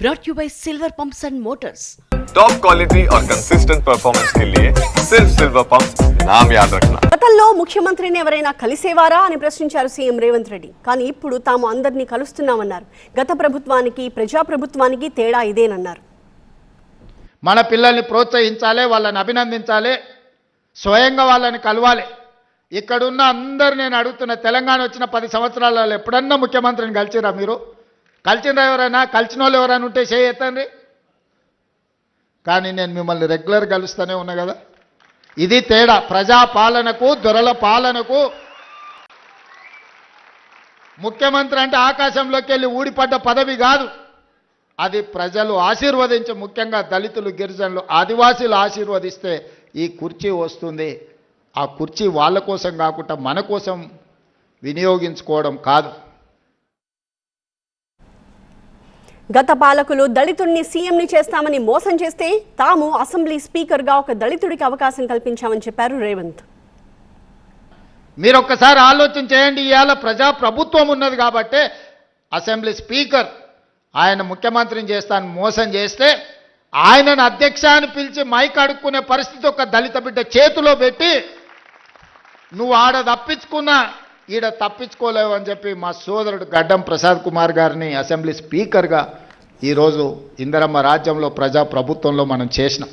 brought you by Silver Pumps and Motors. Top quality और consistent performance के लिए सिर्फ सिल्वर पंप्स नाम याद रखना. గతంలో ముఖ్యమంత్రిని ఎవరైనా కలిసేవారా అని ప్రశ్నించారు సీఎం రేవంత్ రెడ్డి. కానీ ఇప్పుడు తాము అందరినీ కలుస్తున్నామన్నారు. గత ప్రభుత్వానికి ప్రజాప్రభుత్వానికి తేడా ఇదేనన్నారు. మన పిల్లల్ని ప్రోత్సహించాలి, వాళ్ళని అభినందించాలి, స్వయంగా వాళ్ళని కలవాలి. ఇక్కడున్న అందరు నేను అడుగుతున్న, తెలంగాణ వచ్చిన 10 సంవత్సరాలలో ఎప్పుడన్నా ముఖ్యమంత్రిని కలిసిరా? మీరు కలిసిరా? ఎవరైనా కలిసిన వాళ్ళు ఎవరైనా ఉంటే చేయతండి. కానీ నేను మిమ్మల్ని రెగ్యులర్ కలుస్తూనే ఉన్నా కదా. ఇది తేడా. ప్రజాపాలనకు దొరల పాలనకు. ముఖ్యమంత్రి అంటే ఆకాశంలోకి వెళ్ళి ఊడిపడ్డ పదవి కాదు. అది ప్రజలు ఆశీర్వదించి, ముఖ్యంగా దళితులు, గిరిజనులు, ఆదివాసీలు ఆశీర్వదిస్తే ఈ కుర్చీ వస్తుంది. ఆ కుర్చీ వాళ్ళ కోసం కాకుండా మన కోసం వినియోగించుకోవడం కాదు. గత పాలకులు దళితుడిని సీఎంని చేస్తామని మోసం చేస్తే తాము అసెంబ్లీ స్పీకర్గా ఒక దళితుడికి అవకాశం కల్పించామని చెప్పారు రేవంత్. మీరు ఒక్కసారి ఆలోచన చేయండి. ఇవాళ ప్రజాప్రభుత్వం ఉన్నది కాబట్టి అసెంబ్లీ స్పీకర్ ఆయన ముఖ్యమంత్రిని చేస్తాను మోసం చేస్తే ఆయనను అధ్యక్ష అని పిలిచి మైక్ అడుక్కునే పరిస్థితి ఒక దళిత బిడ్డ చేతిలో పెట్టి, నువ్వు ఆడ తప్పించుకున్నా ఈడ తప్పించుకోలేవు అని చెప్పి మా సోదరుడు గడ్డం ప్రసాద్ కుమార్ గారిని అసెంబ్లీ స్పీకర్గా ఈరోజు ఇందిరమ్మ రాజ్యంలో ప్రజాప్రభుత్వంలో మనం చేసినాం.